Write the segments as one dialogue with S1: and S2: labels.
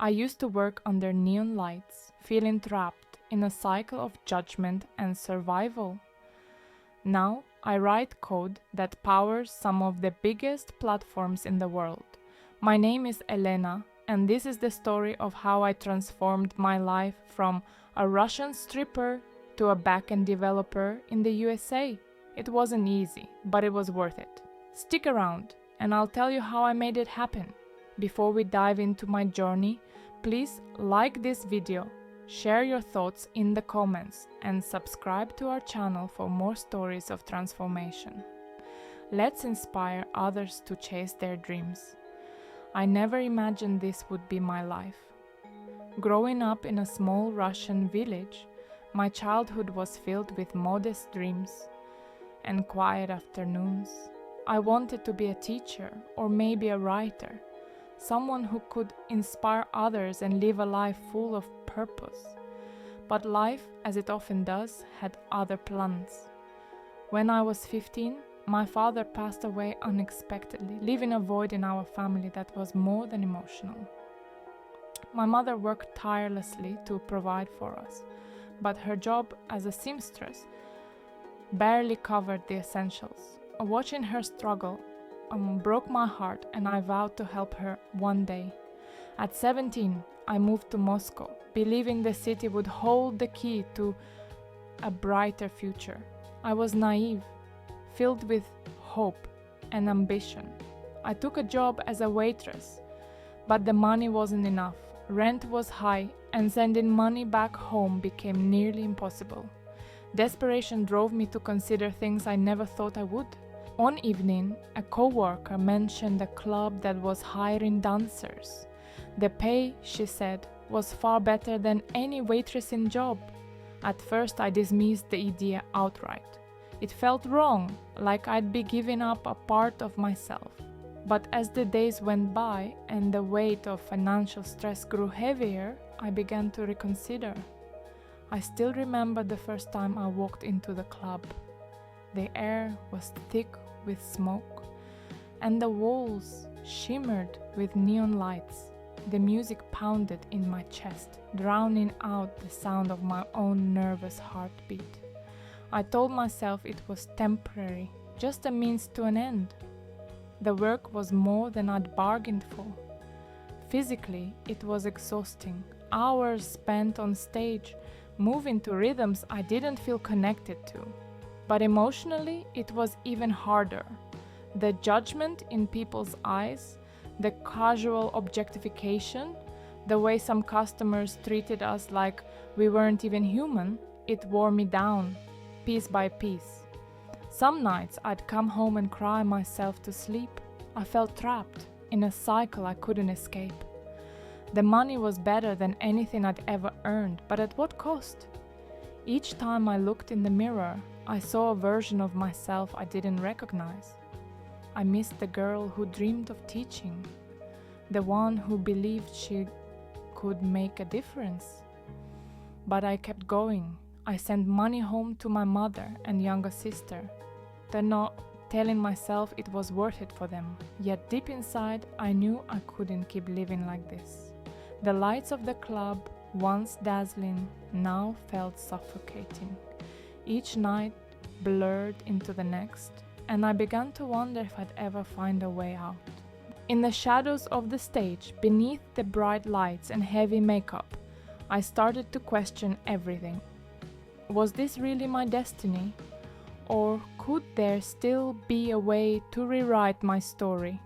S1: I used to work under neon lights, feeling trapped in a cycle of judgment and survival. Now I write code that powers some of the biggest platforms in the world. My name is Elena, and this is the story of how I transformed my life from a Russian stripper to a backend developer in the USA. It wasn't easy, but it was worth it. Stick around, and I'll tell you how I made it happen. Before we dive into my journey, please like this video, share your thoughts in the comments, and subscribe to our channel for more stories of transformation. Let's inspire others to chase their dreams. I never imagined this would be my life. Growing up in a small Russian village, my childhood was filled with modest dreams and quiet afternoons. I wanted to be a teacher or maybe a writer, someone who could inspire others and live a life full of purpose. But life, as it often does, had other plans. When I was 15, my father passed away unexpectedly, leaving a void in our family that was more than emotional. My mother worked tirelessly to provide for us, but her job as a seamstress barely covered the essentials. Watching her struggle broke my heart, and I vowed to help her one day. At 17, I moved to Moscow, believing the city would hold the key to a brighter future. I was naive, filled with hope and ambition. I took a job as a waitress, but the money wasn't enough. Rent was high, and sending money back home became nearly impossible. Desperation drove me to consider things I never thought I would. One evening, a co-worker mentioned a club that was hiring dancers. The pay, she said, was far better than any waitressing job. At first, I dismissed the idea outright. It felt wrong, like I'd be giving up a part of myself. But as the days went by and the weight of financial stress grew heavier, I began to reconsider. I still remember the first time I walked into the club. The air was thick with smoke, and the walls shimmered with neon lights. The music pounded in my chest, drowning out the sound of my own nervous heartbeat. I told myself it was temporary, just a means to an end. The work was more than I'd bargained for. Physically, it was exhausting. Hours spent on stage, moving to rhythms I didn't feel connected to. But emotionally, it was even harder. The judgment in people's eyes, the casual objectification, the way some customers treated us like we weren't even human, it wore me down, piece by piece. Some nights I'd come home and cry myself to sleep. I felt trapped in a cycle I couldn't escape. The money was better than anything I'd ever earned, but at what cost? Each time I looked in the mirror, I saw a version of myself I didn't recognize. I missed the girl who dreamed of teaching, the one who believed she could make a difference. But I kept going. I sent money home to my mother and younger sister, telling myself it was worth it for them. Yet deep inside, I knew I couldn't keep living like this. The lights of the club, once dazzling, now felt suffocating. Each night blurred into the next, and I began to wonder if I'd ever find a way out. In the shadows of the stage, beneath the bright lights and heavy makeup, I started to question everything. Was this really my destiny? Or could there still be a way to rewrite my story?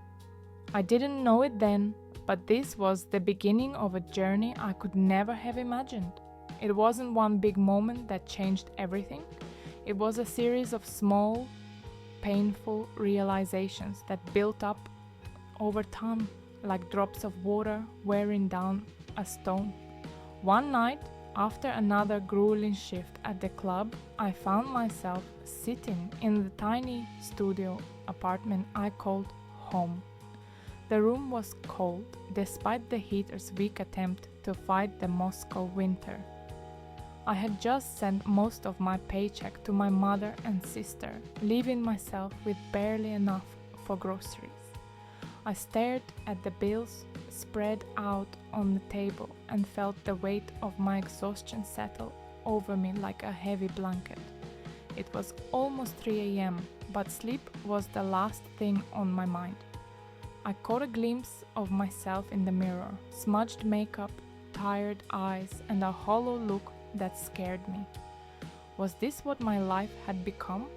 S1: I didn't know it then, but this was the beginning of a journey I could never have imagined. It wasn't one big moment that changed everything. It was a series of small, painful realizations that built up over time, like drops of water wearing down a stone. One night, after another grueling shift at the club, I found myself sitting in the tiny studio apartment I called home. The room was cold, despite the heater's weak attempt to fight the Moscow winter. I had just sent most of my paycheck to my mother and sister, leaving myself with barely enough for groceries. I stared at the bills spread out on the table and felt the weight of my exhaustion settle over me like a heavy blanket. It was almost 3 a.m., but sleep was the last thing on my mind. I caught a glimpse of myself in the mirror, smudged makeup, tired eyes, and a hollow look that scared me. Was this what my life had become?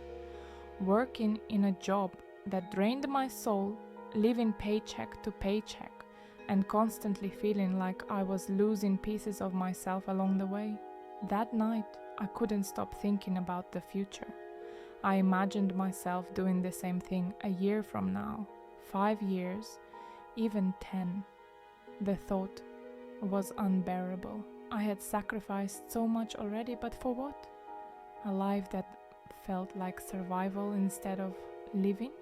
S1: Working in a job that drained my soul, living paycheck to paycheck, and constantly feeling like I was losing pieces of myself along the way. That night, I couldn't stop thinking about the future. I imagined myself doing the same thing a year from now, 5 years, even 10. The thought was unbearable. I had sacrificed so much already, but for what? A life that felt like survival instead of living?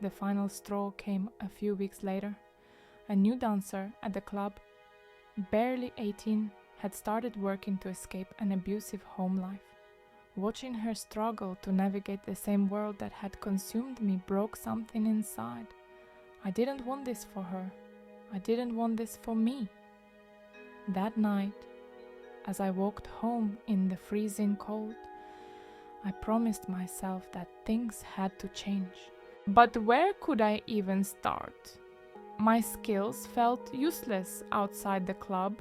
S1: The final straw came a few weeks later. A new dancer at the club, barely 18, had started working to escape an abusive home life. Watching her struggle to navigate the same world that had consumed me broke something inside. I didn't want this for her. I didn't want this for me. That night, as I walked home in the freezing cold, I promised myself that things had to change. But where could I even start? My skills felt useless outside the club,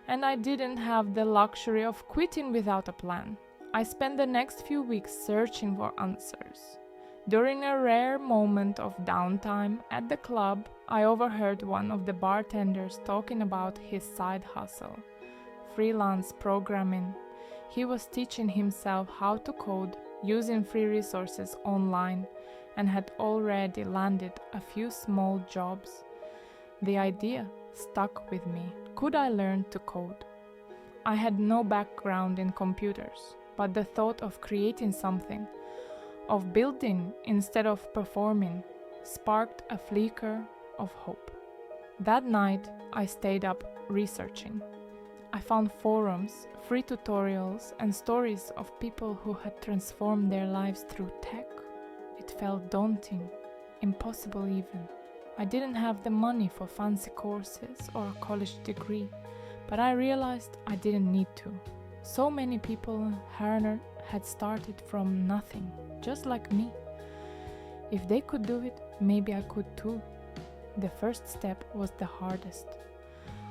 S1: and I didn't have the luxury of quitting without a plan. I spent the next few weeks searching for answers. During a rare moment of downtime at the club, I overheard one of the bartenders talking about his side hustle, freelance programming. He was teaching himself how to code using free resources online and had already landed a few small jobs. The idea stuck with me. Could I learn to code? I had no background in computers, but the thought of creating something, of building instead of performing, sparked a flicker of hope. That night, I stayed up researching. I found forums, free tutorials, and stories of people who had transformed their lives through tech. It felt daunting, impossible even. I didn't have the money for fancy courses or a college degree, but I realized I didn't need to. So many people had started from nothing, just like me. If they could do it, maybe I could too. The first step was the hardest.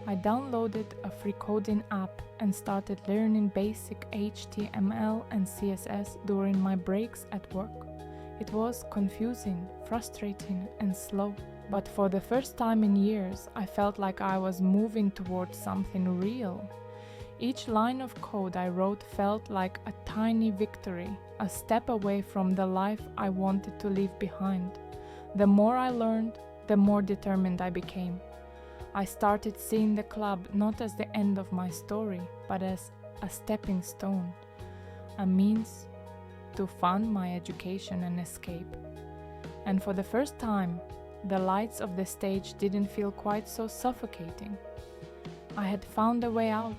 S1: I downloaded a free coding app and started learning basic HTML and CSS during my breaks at work. It was confusing, frustrating, and slow, but for the first time in years, I felt like I was moving towards something real. Each line of code I wrote felt like a tiny victory, a step away from the life I wanted to leave behind. The more I learned, the more determined I became. I started seeing the club not as the end of my story, but as a stepping stone, a means to fund my education and escape. And for the first time, the lights of the stage didn't feel quite so suffocating. I had found a way out,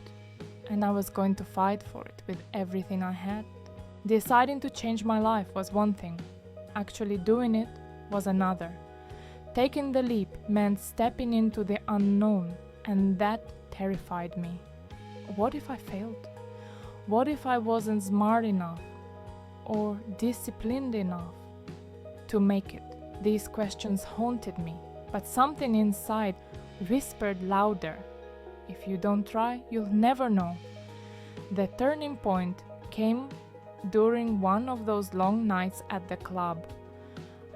S1: and I was going to fight for it with everything I had. Deciding to change my life was one thing. Actually doing it was another. Taking the leap meant stepping into the unknown, and that terrified me. What if I failed? What if I wasn't smart enough or disciplined enough to make it? These questions haunted me, but something inside whispered louder. If you don't try, you'll never know. The turning point came during one of those long nights at the club.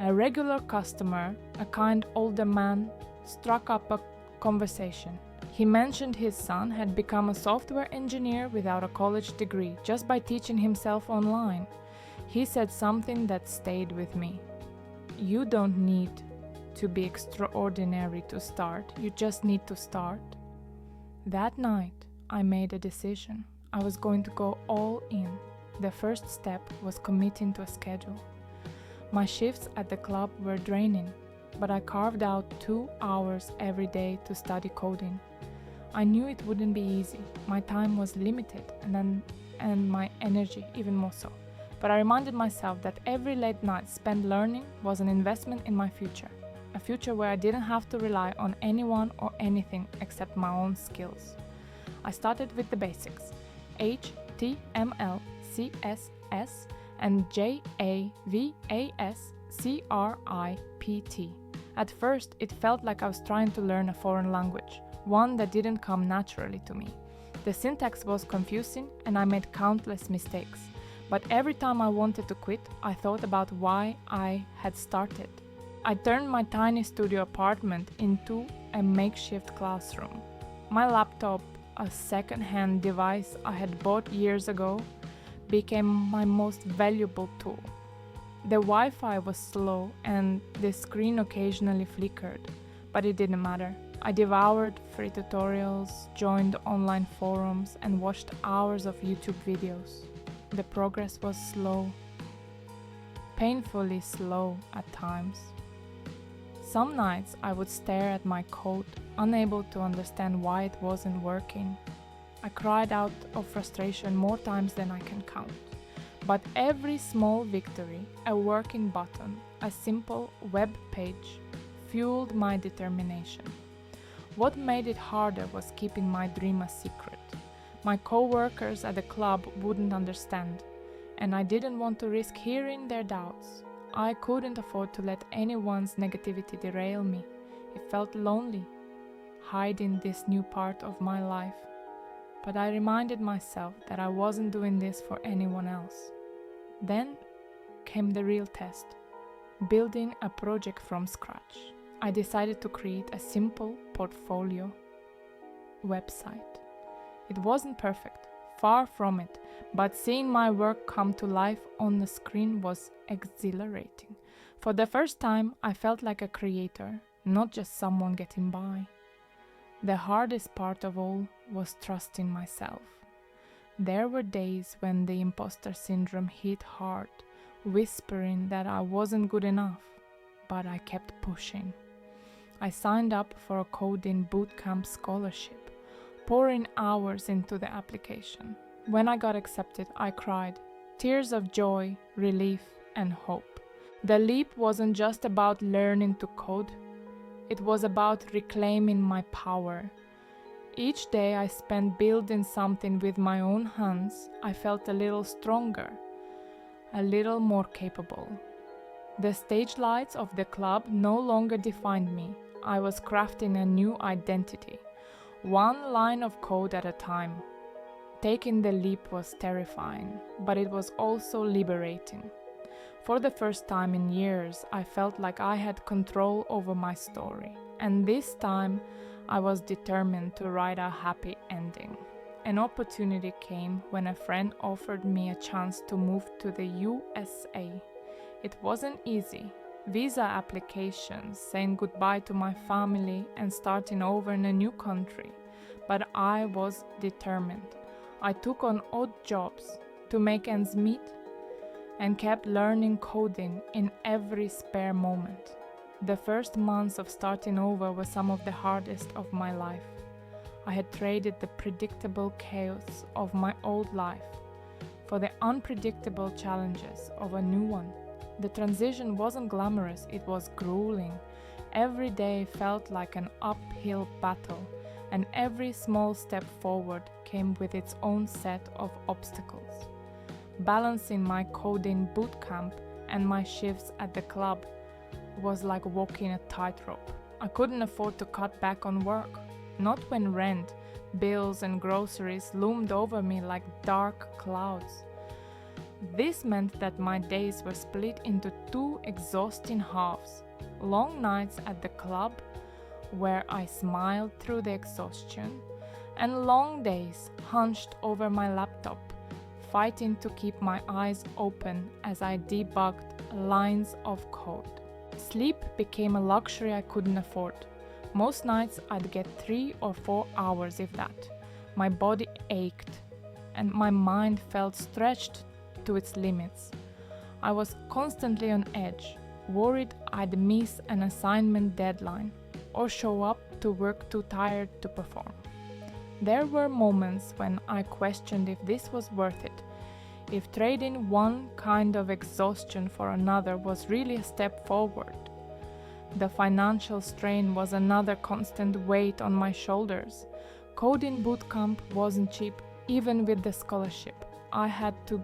S1: A regular customer, a kind older man, struck up a conversation. He mentioned his son had become a software engineer without a college degree, just by teaching himself online. He said something that stayed with me. You don't need to be extraordinary to start, you just need to start. That night, I made a decision. I was going to go all in. The first step was committing to a schedule. My shifts at the club were draining, but I carved out 2 hours every day to study coding. I knew it wouldn't be easy. My time was limited, and my energy even more so. But I reminded myself that every late night spent learning was an investment in my future. a future where I didn't have to rely on anyone or anything except my own skills. I started with the basics: HTML, CSS, and JavaScript. At first, it felt like I was trying to learn a foreign language, one that didn't come naturally to me. The syntax was confusing and I made countless mistakes. But every time I wanted to quit, I thought about why I had started. I turned my tiny studio apartment into a makeshift classroom. My laptop, a second-hand device I had bought years ago, became my most valuable tool. The Wi-Fi was slow and the screen occasionally flickered, but it didn't matter. I devoured free tutorials, joined online forums, and watched hours of YouTube videos. The progress was slow, painfully slow at times. Some nights I would stare at my code, unable to understand why it wasn't working. I cried out of frustration more times than I can count. But every small victory, a working button, a simple web page, fueled my determination. What made it harder was keeping my dream a secret. My co-workers at the club wouldn't understand, and I didn't want to risk hearing their doubts. I couldn't afford to let anyone's negativity derail me. It felt lonely, hiding this new part of my life. But I reminded myself that I wasn't doing this for anyone else. Then came the real test, building a project from scratch. I decided to create a simple portfolio website. It wasn't perfect, far from it, but seeing my work come to life on the screen was exhilarating. For the first time, I felt like a creator, not just someone getting by. The hardest part of all was trusting myself. There were days when the imposter syndrome hit hard, whispering that I wasn't good enough, but I kept pushing. I signed up for a coding bootcamp scholarship, pouring hours into the application. When I got accepted, I cried, tears of joy, relief, and hope. The leap wasn't just about learning to code, it was about reclaiming my power. Each day I spent building something with my own hands, I felt a little stronger, a little more capable. The stage lights of the club no longer defined me. I was crafting a new identity, one line of code at a time. Taking the leap was terrifying, but it was also liberating. For the first time in years, I felt like I had control over my story, and this time I was determined to write a happy ending. An opportunity came when a friend offered me a chance to move to the USA. It wasn't easy. Visa applications, saying goodbye to my family and starting over in a new country. But I was determined. I took on odd jobs to make ends meet and kept learning coding in every spare moment. The first months of starting over were some of the hardest of my life. I had traded the predictable chaos of my old life for the unpredictable challenges of a new one. The transition wasn't glamorous, it was grueling. Every day felt like an uphill battle, and every small step forward came with its own set of obstacles. Balancing my coding bootcamp and my shifts at the club was like walking a tightrope. I couldn't afford to cut back on work, not when rent, bills and groceries loomed over me like dark clouds. This meant that my days were split into two exhausting halves: long nights at the club, where I smiled through the exhaustion, and long days hunched over my laptop, fighting to keep my eyes open as I debugged lines of code. Sleep became a luxury I couldn't afford. Most nights I'd get 3 or 4 hours, if that. My body ached, and my mind felt stretched to its limits. I was constantly on edge, worried I'd miss an assignment deadline or show up to work too tired to perform. There were moments when I questioned if this was worth it, if trading one kind of exhaustion for another was really a step forward. The financial strain was another constant weight on my shoulders. Coding bootcamp wasn't cheap, even with the scholarship. I had to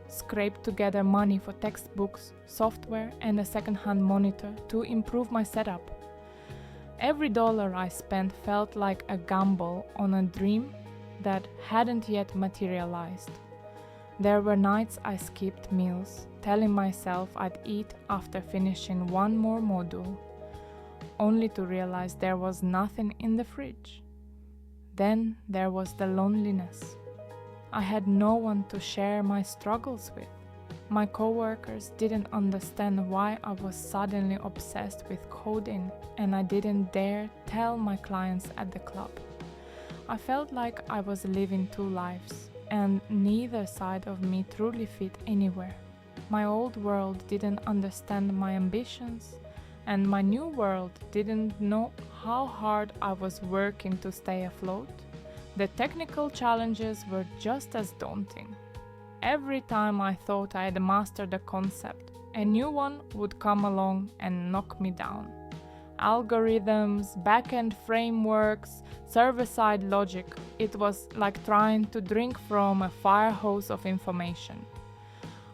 S1: scrape together money for textbooks, software, and a second-hand monitor to improve my setup. Every dollar I spent felt like a gamble on a dream that hadn't yet materialized. There were nights I skipped meals, telling myself I'd eat after finishing one more module, only to realize there was nothing in the fridge. Then there was the loneliness. I had no one to share my struggles with. My coworkers didn't understand why I was suddenly obsessed with coding, and I didn't dare tell my clients at the club. I felt like I was living two lives, and neither side of me truly fit anywhere. My old world didn't understand my ambitions, and my new world didn't know how hard I was working to stay afloat. The technical challenges were just as daunting. Every time I thought I had mastered a concept, a new one would come along and knock me down. Algorithms, back-end frameworks, server-side logic. It was like trying to drink from a fire hose of information.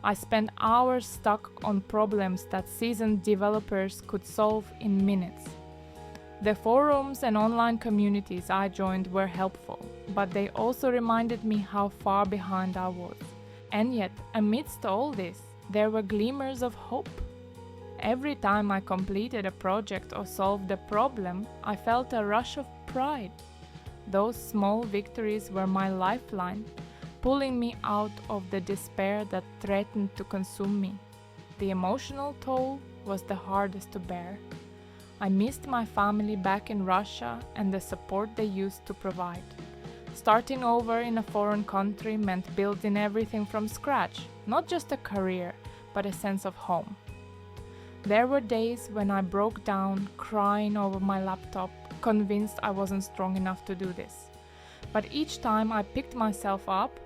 S1: I spent hours stuck on problems that seasoned developers could solve in minutes. The forums and online communities I joined were helpful, but they also reminded me how far behind I was. And yet, amidst all this, there were glimmers of hope. Every time I completed a project or solved a problem, I felt a rush of pride. Those small victories were my lifeline, pulling me out of the despair that threatened to consume me. The emotional toll was the hardest to bear. I missed my family back in Russia and the support they used to provide. Starting over in a foreign country meant building everything from scratch, not just a career, but a sense of home. There were days when I broke down, crying over my laptop, convinced I wasn't strong enough to do this. But each time I picked myself up,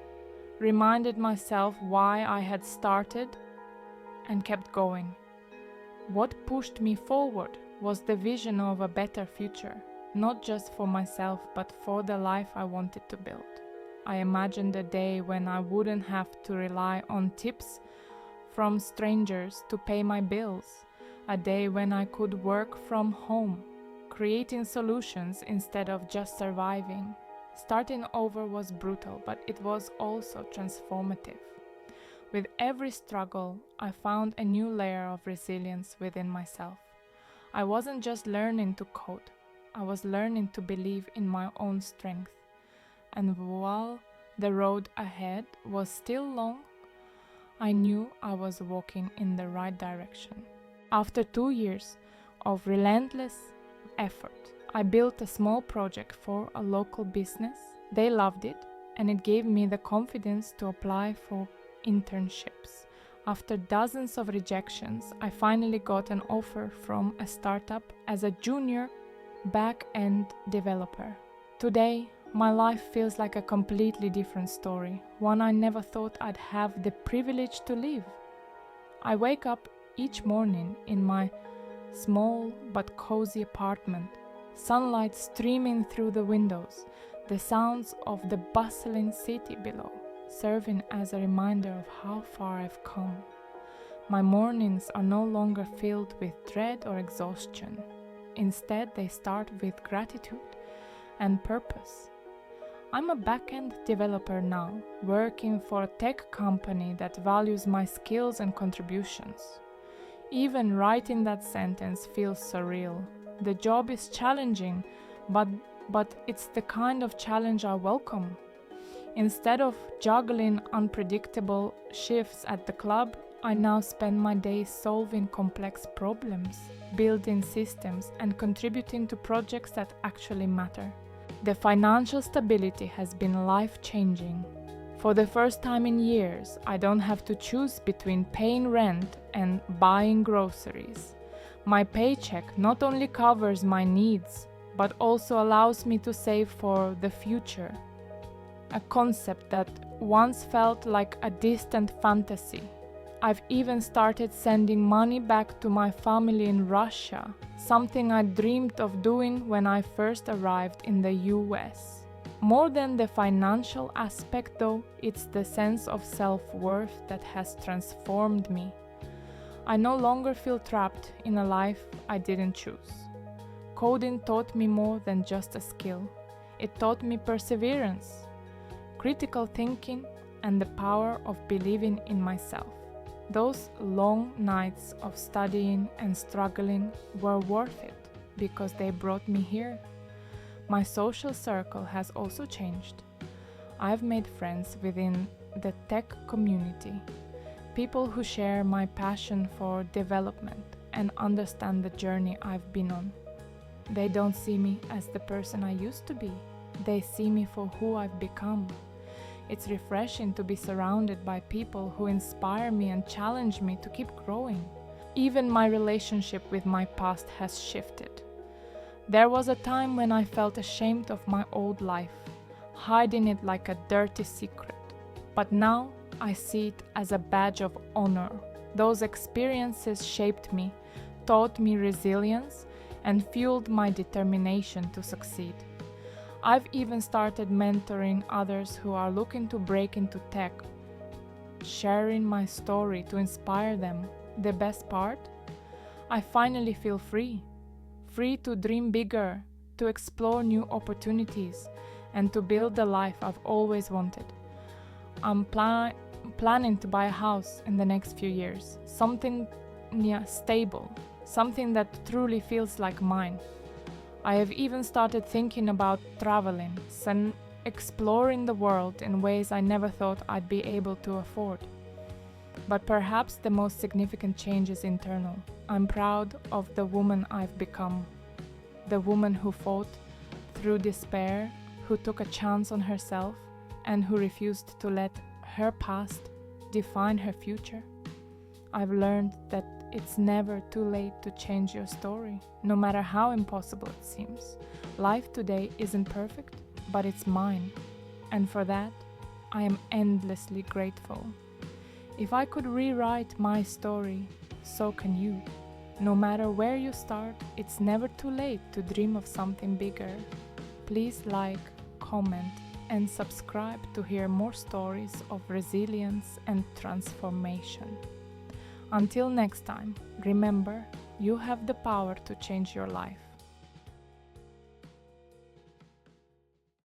S1: reminded myself why I had started, and kept going. What pushed me forward was the vision of a better future, not just for myself, but for the life I wanted to build. I imagined a day when I wouldn't have to rely on tips from strangers to pay my bills, a day when I could work from home, creating solutions instead of just surviving. Starting over was brutal, but it was also transformative. With every struggle, I found a new layer of resilience within myself. I wasn't just learning to code, I was learning to believe in my own strength. And while the road ahead was still long, I knew I was walking in the right direction. After 2 years of relentless effort, I built a small project for a local business. They loved it, and it gave me the confidence to apply for internships. After dozens of rejections, I finally got an offer from a startup as a junior back-end developer. Today, my life feels like a completely different story, one I never thought I'd have the privilege to live. I wake up each morning in my small but cozy apartment, sunlight streaming through the windows, the sounds of the bustling city below, serving as a reminder of how far I've come. My mornings are no longer filled with dread or exhaustion. Instead, they start with gratitude and purpose. I'm a back-end developer now, working for a tech company that values my skills and contributions. Even writing that sentence feels surreal. The job is challenging, but it's the kind of challenge I welcome. Instead of juggling unpredictable shifts at the club, I now spend my days solving complex problems, building systems, and contributing to projects that actually matter. The financial stability has been life-changing. For the first time in years, I don't have to choose between paying rent and buying groceries. My paycheck not only covers my needs, but also allows me to save for the future. A concept that once felt like a distant fantasy. I've even started sending money back to my family in Russia, something I dreamed of doing when I first arrived in the US. More than the financial aspect though, it's the sense of self-worth that has transformed me. I no longer feel trapped in a life I didn't choose. Coding taught me more than just a skill. It taught me perseverance, critical thinking, and the power of believing in myself. Those long nights of studying and struggling were worth it because they brought me here. My social circle has also changed. I've made friends within the tech community, people who share my passion for development and understand the journey I've been on. They don't see me as the person I used to be. They see me for who I've become. It's refreshing to be surrounded by people who inspire me and challenge me to keep growing. Even my relationship with my past has shifted. There was a time when I felt ashamed of my old life, hiding it like a dirty secret. But now I see it as a badge of honor. Those experiences shaped me, taught me resilience, and fueled my determination to succeed. I've even started mentoring others who are looking to break into tech, sharing my story to inspire them. The best part? I finally feel free to dream bigger, to explore new opportunities, and to build the life I've always wanted. I'm planning to buy a house in the next few years, something stable, something that truly feels like mine. I have even started thinking about traveling and exploring the world in ways I never thought I'd be able to afford. But perhaps the most significant change is internal. I'm proud of the woman I've become, the woman who fought through despair, who took a chance on herself, and who refused to let her past define her future. I've learned that it's never too late to change your story, no matter how impossible it seems. Life today isn't perfect, but it's mine, and for that, I am endlessly grateful. If I could rewrite my story, so can you. No matter where you start, it's never too late to dream of something bigger. Please like, comment, and subscribe to hear more stories of resilience and transformation. Until next time, remember, you have the power to change your life.